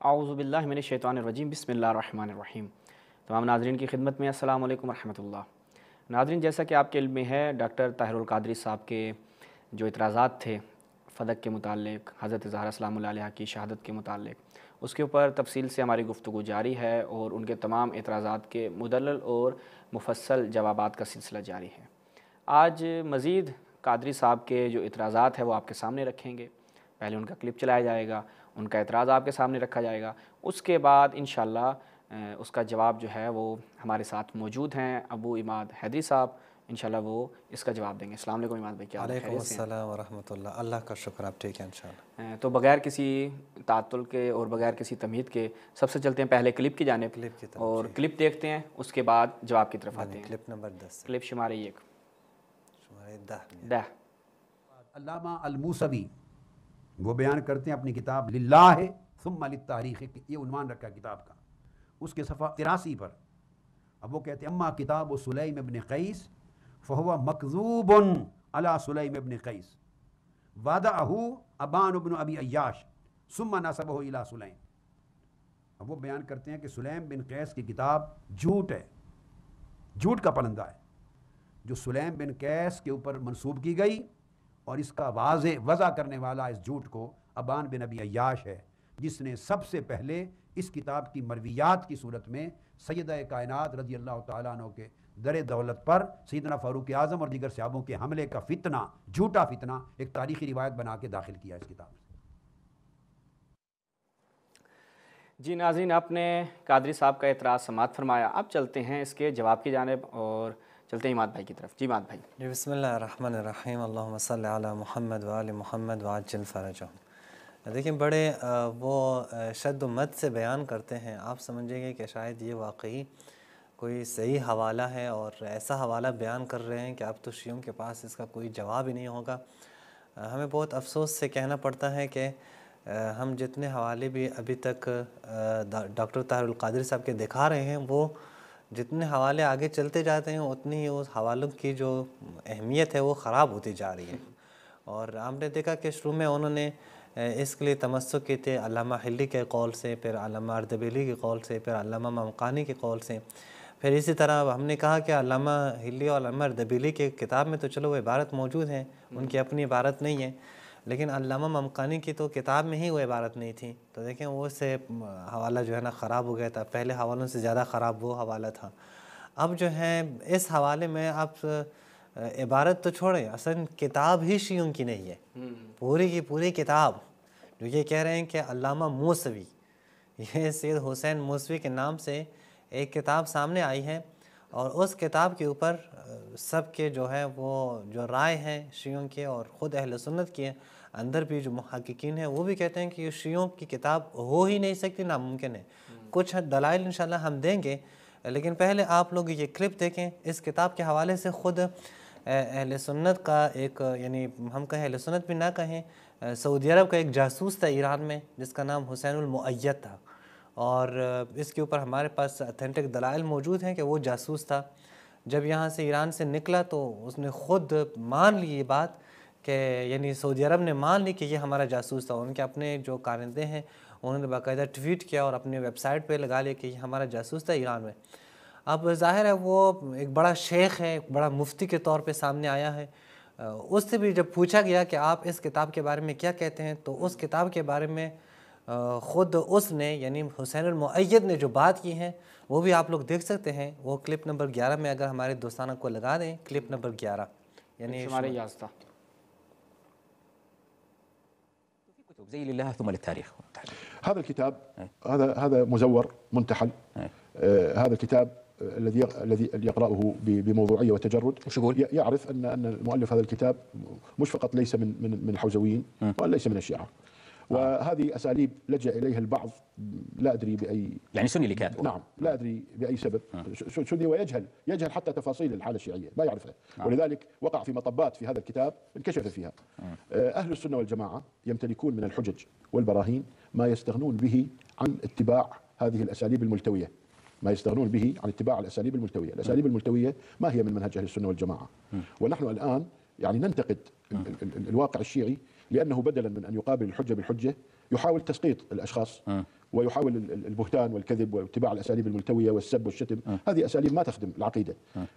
اعوذ باللہ من الشیطان الرجیم بسم اللہ الرحمن الرحیم۔ تمام ناظرین کی خدمت میں السلام علیکم ورحمۃ اللہ۔ ناظرین، جیسا کہ آپ کے علم میں ہے، ڈاکٹر طاہر القادری صاحب کے جو اعتراضات تھے فدق کے متعلق، حضرت زہرا سلام اللہ علیہا کی شہادت کے متعلق، اس کے اوپر تفصیل سے ہماری گفتگو جاری ہے اور ان کے تمام اعتراضات کے مدلل اور مفصل جوابات کا سلسلہ جاری ہے۔ آج مزید قادری صاحب کے جو اعتراضات ہیں وہ آپ کے سامنے رکھیں گے۔ پہلے ان کا کلپ چلایا جائے گا، ان کا اعتراض آپ کے سامنے رکھا جائے گا، اس کے بعد انشاءاللہ اس کا جواب جو ہے وہ ہمارے ساتھ موجود ہیں ابو عماد حیدری صاحب، انشاءاللہ وہ اس کا جواب دیں گے۔ السلام علیکم عماد بھائی، کیا حال ہے؟ وعلیکم السلام ورحمۃ اللہ۔ اللہ کا شکر، آپ ٹھیک ہیں انشاءاللہ؟ تو بغیر کسی تعطل کے اور بغیر کسی تمہید کے سب سے چلتے ہیں پہلے کلپ کی جانب، اور کلپ دیکھتے ہیں، اس کے بعد جواب کی طرف آتے ہیں۔ کلپ نمبر 10، کلپ شمارے 1، شمارے 10۔ علامہ الموسوی وہ بیان کرتے ہیں اپنی کتاب للہ ثم للتاریخ، یہ عنوان رکھا کتاب کا، اس کے صفحہ 83 پر۔ اب وہ کہتے ہیں اما کتاب سلیم ابن قیس فہو مکذوب علی سلیم ابن قیس وضعہ ابان ابن ابی عیاش ثم نسبہ الی سلیم۔ اب وہ بیان کرتے ہیں کہ سلیم بن قیس کی کتاب جھوٹ ہے، جھوٹ کا پلندہ ہے، جو سلیم بن قیس کے اوپر منسوب کی گئی، اور اس کا وضع کرنے والا اس جھوٹ کو ابان بن ابی عیاش ہے، جس نے سب سے پہلے اس کتاب کی مرویات کی صورت میں سیدہ کائنات رضی اللہ تعالیٰ عنہ کے در دولت پر سیدنا فاروق اعظم اور دیگر صحابوں کے حملے کا فتنہ، جھوٹا فتنہ، ایک تاریخی روایت بنا کے داخل کیا اس کتاب میں۔ جی ناظرین، آپ نے قادری صاحب کا اعتراض سماعت فرمایا، اب چلتے ہیں اس کے جواب کی جانب اور چلتے ہیں عماد بھائی کی طرف۔ جی عماد بھائی۔ جی بسم اللہ الرحمن الرحیم، اللہم صلی علی محمد وآل محمد وعجل فرجہم۔ دیکھیں، بڑے وہ شد و مد سے بیان کرتے ہیں، آپ سمجھیں گے کہ شاید یہ واقعی کوئی صحیح حوالہ ہے، اور ایسا حوالہ بیان کر رہے ہیں کہ اب تو شیعوں کے پاس اس کا کوئی جواب ہی نہیں ہوگا۔ ہمیں بہت افسوس سے کہنا پڑتا ہے کہ ہم جتنے حوالے بھی ابھی تک ڈاکٹر طاہر القادری صاحب کے دکھا رہے ہیں، وہ جتنے حوالے آگے چلتے جاتے ہیں اتنی ہی اس حوالوں کی جو اہمیت ہے وہ خراب ہوتی جا رہی ہے۔ اور ہم نے دیکھا کہ شروع میں انہوں نے اس کے لیے تمسک کی تھے علامہ حلی کے قول سے، پھر علامہ اردبیلی کے قول سے، پھر علامہ ممقانی کے قول سے، پھر اسی طرح ہم نے کہا کہ علامہ حلی اور علامہ اردبیلی کے کتاب میں تو چلو وہ عبارت موجود ہیں، ان کی اپنی عبارت نہیں ہے، لیکن علامہ ممقانی کی تو کتاب میں ہی وہ عبارت نہیں تھی، تو دیکھیں وہ سے حوالہ جو ہے نا خراب ہو گیا تھا، پہلے حوالوں سے زیادہ خراب وہ حوالہ تھا۔ اب جو ہے اس حوالے میں آپ عبارت تو چھوڑیں، اصلا کتاب ہی شیعوں کی نہیں ہے، پوری کی پوری کتاب جو یہ کہہ رہے ہیں کہ علامہ موسوی، یہ سید حسین موسوی کے نام سے ایک کتاب سامنے آئی ہے، اور اس کتاب کے اوپر سب کے جو ہے وہ جو رائے ہیں شیعوں کے اور خود اہل سنت کے اندر بھی جو محققین ہیں وہ بھی کہتے ہیں کہ یہ شیعوں کی کتاب ہو ہی نہیں سکتی، ناممکن ہے۔ کچھ دلائل انشاءاللہ ہم دیں گے، لیکن پہلے آپ لوگ یہ کلپ دیکھیں۔ اس کتاب کے حوالے سے خود اہل سنت کا ایک، یعنی ہم کہیں اہل سنت بھی نہ کہیں، سعودی عرب کا ایک جاسوس تھا ایران میں جس کا نام حسین المؤید تھا، اور اس کے اوپر ہمارے پاس اتھینٹک دلائل موجود ہیں کہ وہ جاسوس تھا۔ جب یہاں سے ایران سے نکلا تو اس نے خود مان لی یہ بات کہ، یعنی سعودی عرب نے مان لی کہ یہ ہمارا جاسوس تھا۔ ان کے اپنے جو کارندے ہیں انہوں نے باقاعدہ ٹویٹ کیا اور اپنے ویب سائٹ پہ لگا لیا کہ یہ ہمارا جاسوس تھا ایران میں۔ اب ظاہر ہے وہ ایک بڑا شیخ ہے، ایک بڑا مفتی کے طور پہ سامنے آیا ہے۔ اس سے بھی جب پوچھا گیا کہ آپ اس کتاب کے بارے میں کیا کہتے ہیں، تو اس کتاب کے بارے میں خود اس نے، یعنی حسین المؤید نے جو بات کی ہے وہ بھی آپ لوگ دیکھ سکتے ہیں۔ وہ کلپ نمبر 11 میں اگر ہمارے دوستانہ کو لگا دیں، کلپ نمبر 11، یعنی شمارے 11۔ زي لله ثم للتاريخ. هذا الكتاب هذا مزور منتحل. هذا الكتاب الذي يقرأه بموضوعية وتجرد يعرف أن المؤلف هذا الكتاب مش فقط ليس من الحوزويين وأن ليس من الشيعة، وهذه أساليب لجأ إليها البعض، لا أدري بأي، يعني سني اللي كاتبه. نعم، لا أدري بأي سبب سني، ويجهل حتى تفاصيل الحالة الشيعية، ما يعرفها، ولذلك وقع في مطبات في هذا الكتاب انكشف فيها. أهل السنة والجماعة يمتلكون من الحجج والبراهين ما يستغنون به عن اتباع هذه الأساليب الملتوية، ما يستغنون به عن اتباع الأساليب الملتوية. الأساليب الملتوية ما هي من منهج أهل السنة والجماعة، ونحن الآن يعني ننتقد الواقع الشيعي لأنه بدلا من أن يقابل الحجة بالحجة يحاول تسقيط الأشخاص ويحاول البهتان والكذب واتباع الاساليب الملتويه والسب والشتم. هذه اساليب ما تخدم العقيده.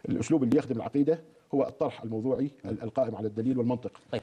الاسلوب اللي يخدم العقيده هو الطرح الموضوعي القائم على الدليل والمنطق. طيب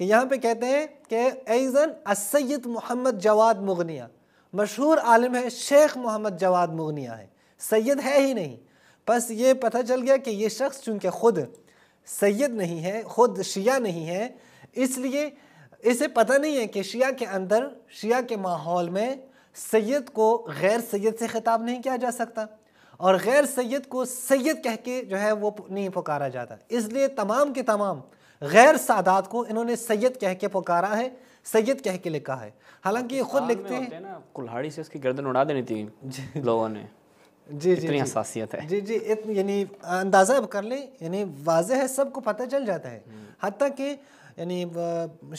کہ یہاں پہ کہتے ہیں کہ ایزن السید محمد جواد مغنیہ، مشہور عالم ہے شیخ محمد جواد مغنیہ ہے، سید ہے ہی نہیں. بس یہ پتہ چل گیا کہ یہ شخص چونکہ خود سید نہیں ہے، خود شیعہ نہیں ہے، اس لیے اسے پتہ نہیں ہے کہ شیعہ کے اندر، شیعہ کے ماحول میں سید کو غیر سید سے خطاب نہیں کیا جا سکتا، اور غیر سید کو سید کہہ کے جو ہے وہ نہیں پکارا جاتا. اس لیے تمام کے تمام غیر سادات کو انہوں نے سید کہہ کے پکارا ہے، سید کہہ کے لکھا ہے. حالانکہ یہ خود لکھتے ہیں نا کلہاڑی سے اس کی گردن اڑا دینی تھی لوگوں نے. جی اتنی حساسیت ہے. جی جی یعنی اندازہ اب کر لیں، یعنی واضح ہے، سب کو پتہ چل جاتا ہے. حتیٰ کہ یعنی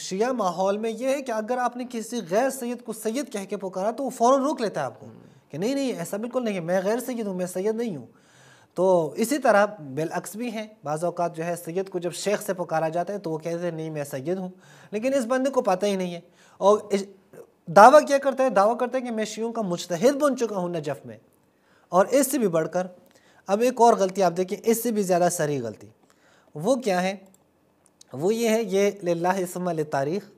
شیعہ ماحول میں یہ ہے کہ اگر آپ نے کسی غیر سید کو سید کہہ کے پکارا تو وہ فوراً روک لیتا ہے آپ کو کہ نہیں نہیں ایسا بالکل نہیں ہے، میں غیر سید ہوں، میں سید نہیں ہوں. تو اسی طرح بالعکس بھی ہیں، بعض اوقات جو ہے سید کو جب شیخ سے پکارا جاتا ہے تو وہ کہتے ہیں نہیں میں سید ہوں، لیکن اس بندے کو پتہ ہی نہیں ہے، اور دعویٰ کیا کرتا ہے؟ دعویٰ کرتا ہے کہ میں شیعوں کا مجتہد بن چکا ہوں نجف میں. اور اس سے بھی بڑھ کر اب ایک اور غلطی آپ دیکھیں، اس سے بھی زیادہ صریح غلطی، وہ کیا ہے؟ وہ یہ ہے، یہ للہ ثم للتاریخ.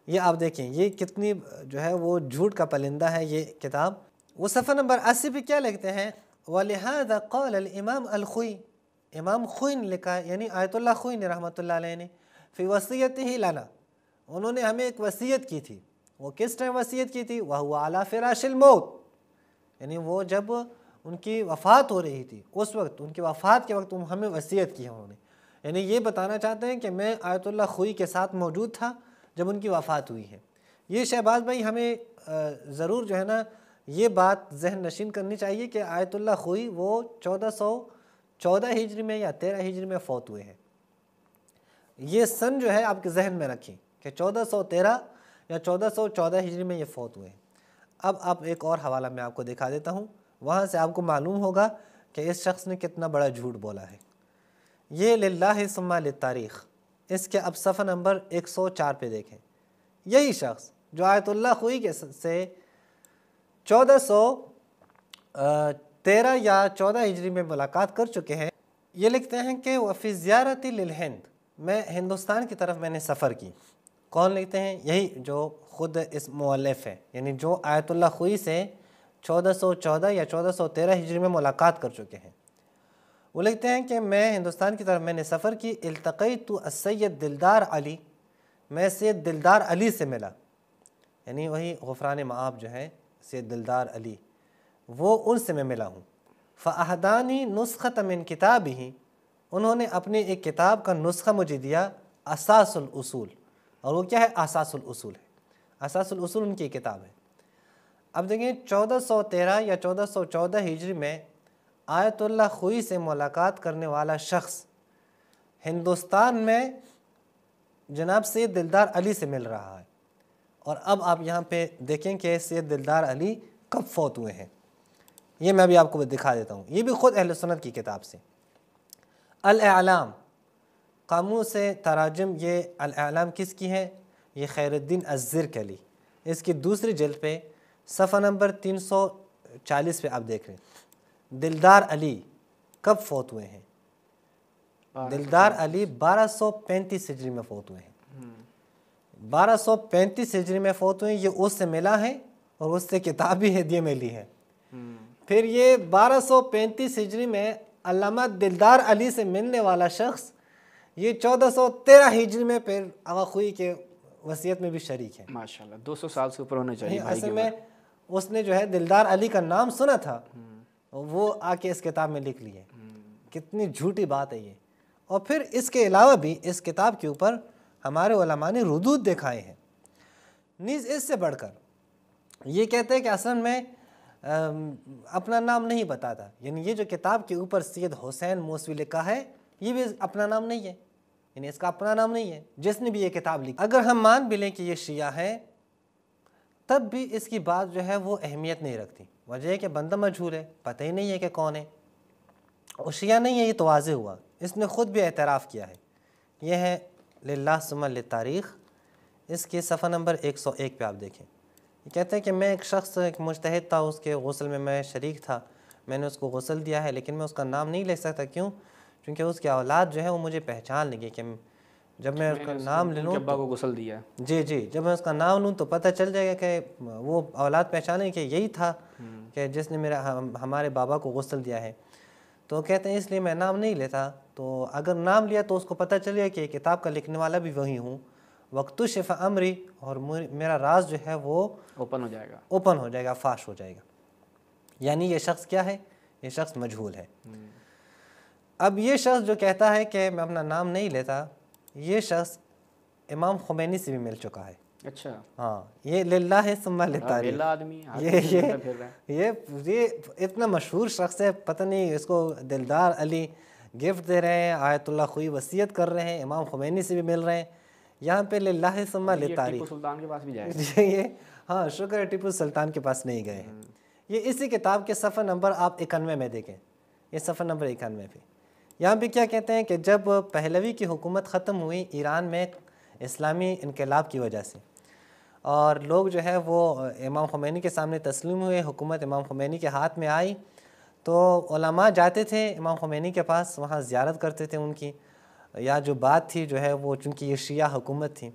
یہ آپ دیکھیں یہ کتنی جو ہے وہ جھوٹ کا پلندہ ہے یہ کتاب. وہ صفحہ نمبر 80 پہ کیا لکھتے ہیں؟ وَلِهَذَا قَالَ الْإِمَامُ الْخُوئي، امام خوئی نے لکھا ہے، یعنی آیت اللہ خوئی نے رحمۃ اللہ علیہ نے، فی وصیتہ لنا، انہوں نے ہمیں ایک وصیت کی تھی. وہ کس ٹائم وصیت کی تھی؟ وَهُوَ عَلَى فِرَاشِ الْمَوْتِ، یعنی وہ جب ان کی وفات ہو رہی تھی، اس وقت ان کی وفات کے وقت ہمیں وصیت کی انہوں نے. یعنی یہ بتانا چاہتے ہیں کہ میں آیت اللہ خوئی کے ساتھ موجود تھا جب ان کی وفات ہوئی ہے. یہ شہباز بھائی ہمیں ضرور جو ہے نا یہ بات ذہن نشین کرنی چاہیے کہ آیت اللہ خوئی وہ 1414 ہجری میں یا 13 ہجری میں فوت ہوئے ہیں. یہ سن جو ہے آپ کے ذہن میں رکھیں کہ 1413 یا 1414 ہجری میں یہ فوت ہوئے ہیں. اب آپ ایک اور حوالہ میں آپ کو دکھا دیتا ہوں، وہاں سے آپ کو معلوم ہوگا کہ اس شخص نے کتنا بڑا جھوٹ بولا ہے. یہ للہ ثم للتاریخ، اس کے اب صفحہ نمبر 104 پہ دیکھیں. یہی شخص جو آیت اللہ خوئی کے سے 1413 یا 14 ہجری میں ملاقات کر چکے ہیں، یہ لکھتے ہیں کہ وفی زیارتی للہند، میں ہندوستان کی طرف میں نے سفر کی. کون لکھتے ہیں؟ یہی جو خود اس مؤلف ہے، یعنی جو آیت اللہ خوئی سے 1414 یا 1413 ہجری میں ملاقات کر چکے ہیں. وہ لکھتے ہیں کہ میں ہندوستان کی طرف میں نے سفر کی، التقیت السید دلدار علی، میں سید دلدار علی سے ملا، یعنی وہی غفران مآب جو ہے سید دلدار علی، وہ ان سے میں ملا ہوں. فأہدانی نسخۃ من کتابہ، انہوں نے اپنی ایک کتاب کا نسخہ مجھے دیا، اساس الاصول. اور وہ کیا ہے؟ اساس الاصول ہے. اساس الاصول ان کی کتاب ہے. اب دیکھیں 1413 یا 1414 ہجری میں آیت اللہ خوئی سے ملاقات کرنے والا شخص ہندوستان میں جناب سید دلدار علی سے مل رہا ہے. اور اب آپ یہاں پہ دیکھیں کہ سید دلدار علی کب فوت ہوئے ہیں. یہ میں بھی آپ کو دکھا دیتا ہوں، یہ بھی خود اہل سنت کی کتاب سے. الاعلام، قاموس تراجم، یہ الاعلام کس کی ہے؟ یہ خیر الدین الزرکلی، اس کی دوسری جلد پہ صفحہ نمبر 340 پہ آپ دیکھ رہے ہیں. دلدار علی کب فوت ہوئے ہیں؟ دلدار علی 1235 ہجری میں فوت ہوئے ہیں. 1235 ہجری میں فوت ہوئے ہیں. یہ اس سے ملا ہے اور اس سے کتاب بھی ہدیے میں لی ہے. پھر یہ 1235 ہجری میں علامہ دلدار علی سے ملنے والا شخص یہ 1413 ہجری میں پھر آغا خوئی کے وصیت میں بھی شریک ہے. ماشاءاللہ 200 سال سے اوپر ہونا چاہیے. اصل میں اس نے جو ہے دلدار علی کا نام سنا تھا، وہ آ کے اس کتاب میں لکھ لی ہے. کتنی جھوٹی بات ہے یہ. اور پھر اس کے علاوہ بھی اس کتاب کے اوپر ہمارے علماء نے ردود دکھائے ہیں. نیز اس سے بڑھ کر یہ کہتے ہیں کہ اصل میں اپنا نام نہیں بتاتا، یعنی یہ جو کتاب کے اوپر سید حسین موسوی لکھا ہے یہ بھی اپنا نام نہیں ہے، یعنی اس کا اپنا نام نہیں ہے جس نے بھی یہ کتاب لکھی. اگر ہم مان بھی لیں کہ یہ شیعہ ہے تب بھی اس کی بات جو ہے وہ اہمیت نہیں رکھتی. وجہ ہے کہ بندہ مجہول ہے، پتہ ہی نہیں ہے کہ کون ہے. اور شیعہ نہیں ہے، یہ تو واضح ہوا، اس نے خود بھی اعتراف کیا ہے. یہ ہے للہ ثم للتاریخ، اس کے صفحہ نمبر 101 پہ آپ دیکھیں. یہ کہتے ہیں کہ میں ایک شخص، ایک مجتہد تھا، اس کے غسل میں میں شریک تھا، میں نے اس کو غسل دیا ہے، لیکن میں اس کا نام نہیں لکھ سکتا. کیوں؟ کیونکہ اس کی اولاد جو ہے وہ مجھے پہچان لگی کہ جب میں اس کا نام لے لوں ابا کو غسل دیا ہے، جی جی، جب میں اس کا نام لوں تو پتہ چل جائے گا کہ وہ اولاد پہچانے کہ یہی تھا کہ جس نے ہمارے بابا کو غسل دیا ہے. تو کہتے ہیں اس لیے میں نام نہیں لیتا. تو اگر نام لیا تو اس کو پتہ چل گیا کہ کتاب کا لکھنے والا بھی وہی ہوں. وَاكْتُشِفَ امری، اور میرا راز جو ہے وہ اوپن ہو جائے گا. اوپن ہو جائے گا، فاش ہو جائے گا. یعنی یہ شخص کیا ہے؟ یہ شخص مجہول ہے. اب یہ شخص جو کہتا ہے کہ میں اپنا نام نہیں لیتا، یہ شخص امام خمینی سے بھی مل چکا ہے. اچھا، ہاں، یہ للہ ثم للتاریخ، ویلا آدمی یہ اتنا مشہور شخص ہے، پتہ نہیں اس کو دلدار علی گفٹ دے رہے ہیں، آیت اللہ خوئی وصیت کر رہے ہیں، امام خمینی سے بھی مل رہے ہیں. یہاں پہ للہ ثم للتاریخ. ٹیپو سلطان کے پاس بھی جائے گا. یہ ہاں، شکر ہے ٹیپو سلطان کے پاس نہیں گئے ہیں. یہ اسی کتاب کے صفحہ نمبر آپ 91 میں دیکھیں، یہ صفحہ نمبر 91 پہ یہاں پہ کیا کہتے ہیں کہ جب پہلوی کی حکومت ختم ہوئی ایران میں اسلامی انقلاب کی وجہ سے، اور لوگ جو ہے وہ امام خمینی کے سامنے تسلیم ہوئے، حکومت امام خمینی کے ہاتھ میں آئی، تو علماء جاتے تھے امام خمینی کے پاس، وہاں زیارت کرتے تھے ان کی، یا جو بات تھی جو ہے وہ چونکہ یہ شیعہ حکومت تھی.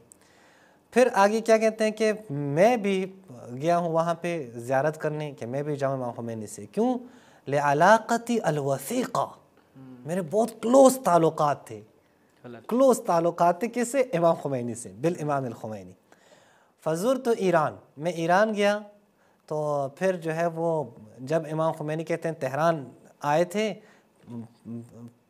پھر آگے کیا کہتے ہیں کہ میں بھی گیا ہوں وہاں پہ زیارت کرنے، کہ میں بھی جاؤں امام خمینی سے. کیوں؟ لعلاقتی الوثیقہ، میرے بہت کلوز تعلقات تھے. کلوز تعلقات تھے کس سے؟ امام خمینی سے، بالامام الخمینی. فزرت ایران، میں ایران گیا. تو پھر جو ہے وہ جب امام خمینی کہتے ہیں تہران آئے تھے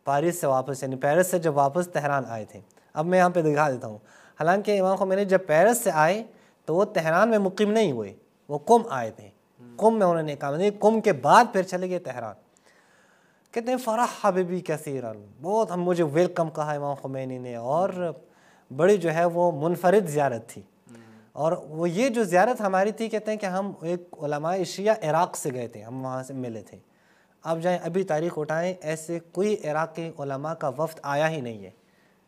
پاریس سے واپس، یعنی پیرس سے جب واپس تہران آئے تھے. اب میں یہاں پہ دکھا دیتا ہوں. حالانکہ امام خمینی جب پیرس سے آئے تو وہ تہران میں مقیم نہیں ہوئے، وہ قم آئے تھے. قم میں انہوں نے اقامت دی، قم کے بعد پھر چلے گئے تہران. کہتے ہیں فرح بی کثیرا، بہت ہم مجھے ویلکم کہا امام خمینی نے، اور بڑی جو ہے وہ منفرد زیارت تھی. اور وہ یہ جو زیارت ہماری تھی، کہتے ہیں کہ ہم ایک علماء شیعہ عراق سے گئے تھے، ہم وہاں سے ملے تھے. آپ جائیں ابھی تاریخ اٹھائیں، ایسے کوئی عراق کے علماء کا وفد آیا ہی نہیں ہے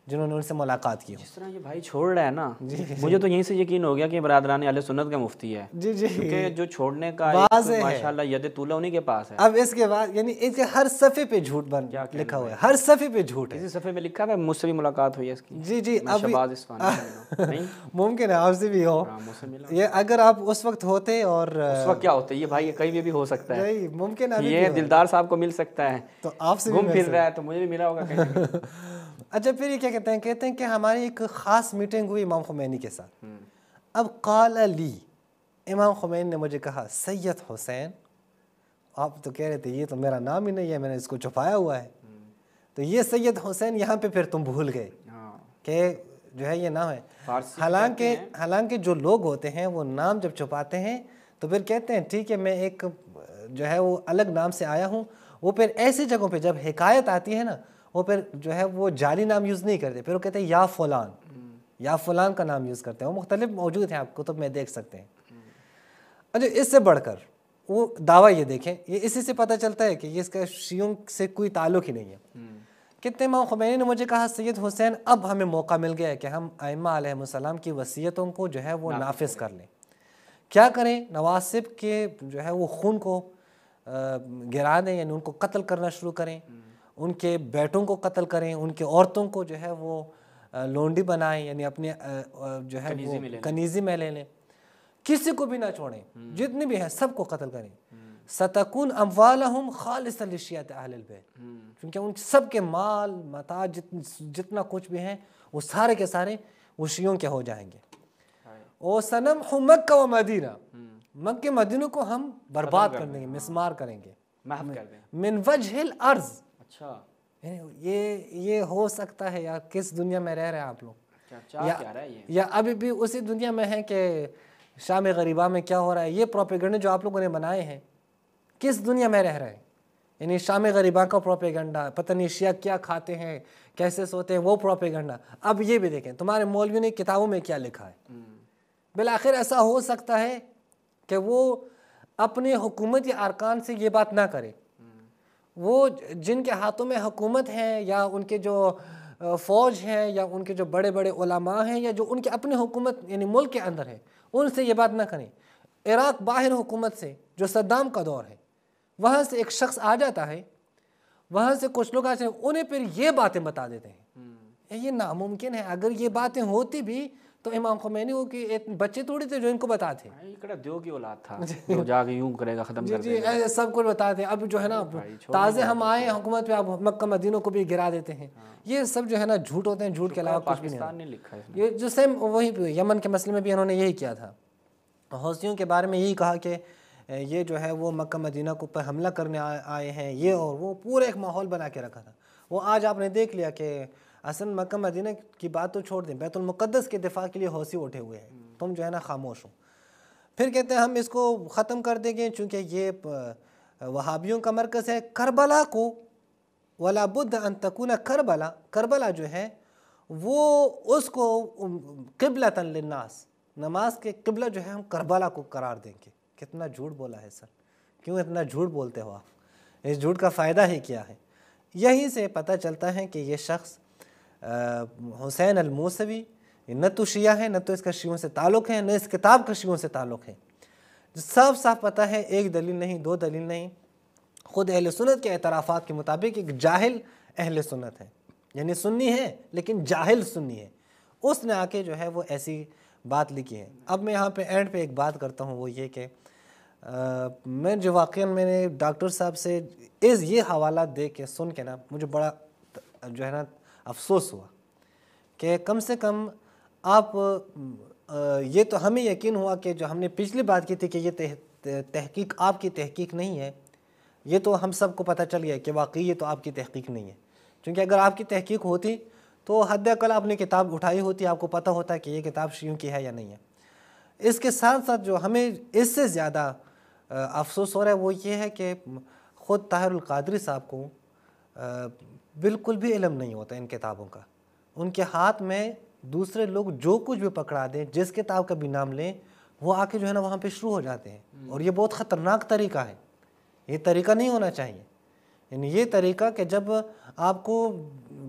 جنہوں نے ان سے ملاقات کی ہو. جس طرح یہ بھائی چھوڑ رہا ہے نا، مجھے تو یہیں سے یقین ہو گیا کہ برادران اہل سنت کا مفتی ہے. جی جی، کیونکہ جو چھوڑنے کا ماشاءاللہ ید طولہ انہی کے پاس ہے. اب اس کے بعد یعنی اس کے ہر صفحے پہ جھوٹ لکھا ہوا ہے، ہر صفحے پہ جھوٹ ہے. اسی صفحے میں لکھا ہے مجھ سے بھی ملاقات ہوئی ہے اس کی. جی جی، شہباز اصفہانی نہیں ممکن ہے آپ سے بھی ہو. یہ اگر آپ اس وقت ہوتے، اور اس وقت کیا ہوتا ہے، یہ بھائی کہیں بھی ہو سکتا ہے. ممکن ہے یہ دلدار صاحب کو مل سکتا ہے، تو آپ سے گھوم پھر رہا ہے تو مجھے بھی ملا ہوگا کہیں. اچھا، پھر یہ کیا کہتے ہیں کہ ہماری ایک خاص میٹنگ ہوئی امام خمینی کے ساتھ. اب قال لی، امام خمینی نے مجھے کہا سید حسین. آپ تو کہہ رہے تھے یہ تو میرا نام ہی نہیں ہے، میں نے اس کو چھپایا ہوا ہے. تو یہ سید حسین یہاں پہ پھر تم بھول گئے کہ جو ہے یہ نام ہے. حالانکہ جو لوگ ہوتے ہیں وہ نام جب چھپاتے ہیں تو پھر کہتے ہیں ٹھیک ہے میں ایک جو ہے وہ الگ نام سے آیا ہوں. وہ پھر ایسی جگہوں پہ جب حکایت آتی ہے نا، وہ پھر جو ہے وہ جعلی نام یوز نہیں کرتے، پھر وہ کہتے ہیں یا فلان، یا فلان کا نام یوز کرتے ہیں. وہ مختلف موجود ہیں، آپ کتب میں دیکھ سکتے ہیں. اچھا، اس سے بڑھ کر وہ دعویٰ یہ دیکھیں، یہ اسی سے پتہ چلتا ہے کہ یہ اس کا شیعوں سے کوئی تعلق ہی نہیں ہے. کتنے امام خمینی نے مجھے کہا سید حسین اب ہمیں موقع مل گیا ہے کہ ہم ائمہ علیہ السلام کی وصیتوں کو جو ہے وہ نافذ کر لیں. کیا کریں؟ نواسب کے جو ہے وہ خون کو گرا دیں، یعنی ان کو قتل کرنا شروع کریں، ان کے بیٹوں کو قتل کریں، ان کے عورتوں کو جو ہے وہ لونڈی بنائیں، یعنی اپنے جو ہے وہ کنیزی میں لے لیں، کسی کو بھی نہ چھوڑیں، جتنے بھی ہیں سب کو قتل کریں. ستکون اموالہم خالصا لشیعۃ اہل البیت، کیونکہ ان سب کے مال متاع جتنا کچھ بھی ہیں وہ سارے کے سارے وہ شیعوں کے ہو جائیں گے. وَسَنَمْحُ مَكَّةَ وَمَدِينَةَ، مکہ مدینہ کو ہم برباد کر دیں گے، مسمار کریں گے، محو کر دیں. من وجہ الارض. اچھا، یہ ہو سکتا ہے؟ یا کس دنیا میں رہ رہے ہیں آپ لوگ؟ یا ابھی بھی اسی دنیا میں ہیں کہ شام غریبہ میں کیا ہو رہا ہے؟ یہ پروپیگنڈا جو آپ لوگوں نے بنائے ہیں، کس دنیا میں رہ رہے ہیں؟ یعنی شام غریبہ کا پروپیگنڈا، پتہ نہیں شیعہ کیا کھاتے ہیں، کیسے سوتے ہیں، وہ پروپیگنڈا. اب یہ بھی دیکھیں تمہارے مولوی نے کتابوں میں کیا لکھا ہے. بالآخر ایسا ہو سکتا ہے کہ وہ اپنے حکومتی ارکان سے یہ بات نہ کرے. وہ جن کے ہاتھوں میں حکومت ہے، یا ان کے جو فوج ہے، یا ان کے جو بڑے بڑے علماء ہیں، یا جو ان کے اپنے حکومت یعنی ملک کے اندر ہے، ان سے یہ بات نہ کریں. عراق باہر حکومت سے جو صدام کا دور ہے، وہاں سے ایک شخص آ جاتا ہے، وہاں سے کچھ لوگ آتے ہیں، انہیں پھر یہ باتیں بتا دیتے ہیں. یہ ناممکن ہے. اگر یہ باتیں ہوتی بھی تو امام خمینی وہ کہ بچے تھوڑی تھے جو ان کو بتاتے. یہ دیو کی اولاد تھا جو جا کے یوں کرے گا ختم کر جی دے گا. سب کچھ بتاتے ہیں. اب جو ہے نا تازے ہم آئے حکومت پہ اب مکہ مدینہ کو بھی گرا دیتے ہیں. یہ سب جو ہے نا جھوٹ ہوتے ہیں, جھوٹ کے علاوہ کچھ بھی نہیں. پاکستان نے لکھا ہے. یہ جو سیم وہی یمن کے مسئلے میں بھی انہوں نے یہی کیا تھا. حوثیوں کے بارے میں یہی کہا کہ یہ جو ہے وہ مکہ مدینہ کو پر حملہ کرنے آئے ہیں, یہ اور وہ پورا ایک ماحول بنا کے رکھا تھا. وہ آج آپ نے دیکھ لیا کہ اصل مکہ مدینہ کی بات تو چھوڑ دیں, بیت المقدس کے دفاع کے لیے حوثی اٹھے ہوئے ہیں. تم جو ہے نا خاموش ہو. پھر کہتے ہیں ہم اس کو ختم کر دیں گے چونکہ یہ وہابیوں کا مرکز ہے. کربلا کو ولا بد ان تکون کربلا, کربلا جو ہے وہ اس کو قبلۃ للناس, نماز کے قبلہ جو ہے ہم کربلا کو قرار دیں گے. کتنا جھوٹ بولا ہے سر, کیوں اتنا جھوٹ بولتے ہو آپ؟ اس جھوٹ کا فائدہ ہی کیا ہے؟ یہیں سے پتہ چلتا ہے کہ یہ شخص حسین الموسوی نہ تو شیعہ ہے, نہ تو اس کا شیعوں سے تعلق ہے, نہ اس کتاب کا شیعوں سے تعلق ہے. صاف صاف پتہ ہے, ایک دلیل نہیں, دو دلیل نہیں, خود اہل سنت کے اعترافات کے مطابق ایک جاہل اہل سنت ہے, یعنی سنی ہے لیکن جاہل سنی ہے. اس نے آ کے جو ہے وہ ایسی بات لکھی ہے. اب میں یہاں پہ اینڈ پہ ایک بات کرتا ہوں, وہ یہ کہ میں جو واقعاً میں نے ڈاکٹر صاحب سے یہ حوالہ دے کے سن کے نا مجھے بڑا جو ہے نا افسوس ہوا کہ کم سے کم آپ یہ تو ہمیں یقین ہوا کہ جو ہم نے پچھلی بات کی تھی کہ یہ تحقیق آپ کی تحقیق نہیں ہے, یہ تو ہم سب کو پتہ چل گیا کہ واقعی یہ تو آپ کی تحقیق نہیں ہے. چونکہ اگر آپ کی تحقیق ہوتی تو حد اقل آپ نے کتاب اٹھائی ہوتی, آپ کو پتہ ہوتا کہ یہ کتاب شیعوں کی ہے یا نہیں ہے. اس کے ساتھ ساتھ جو ہمیں اس سے زیادہ افسوس ہو رہا ہے وہ یہ ہے کہ خود طاہر القادری صاحب کو بالکل بھی علم نہیں ہوتا ان کتابوں کا. ان کے ہاتھ میں دوسرے لوگ جو کچھ بھی پکڑا دیں, جس کتاب کا بھی نام لیں, وہ آ کے جو ہے نا وہاں پہ شروع ہو جاتے ہیں. اور یہ بہت خطرناک طریقہ ہے, یہ طریقہ نہیں ہونا چاہیے. یعنی یہ طریقہ کہ جب آپ کو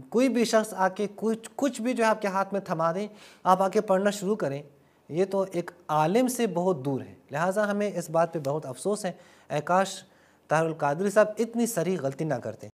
کوئی بھی شخص آ کے کچھ بھی جو ہے آپ کے ہاتھ میں تھما دیں, آپ آ کے پڑھنا شروع کریں, یہ تو ایک عالم سے بہت دور ہے. لہٰذا ہمیں اس بات پہ بہت افسوس ہے. اے کاش طاہر القادری صاحب اتنی صریح غلطی نہ کرتے.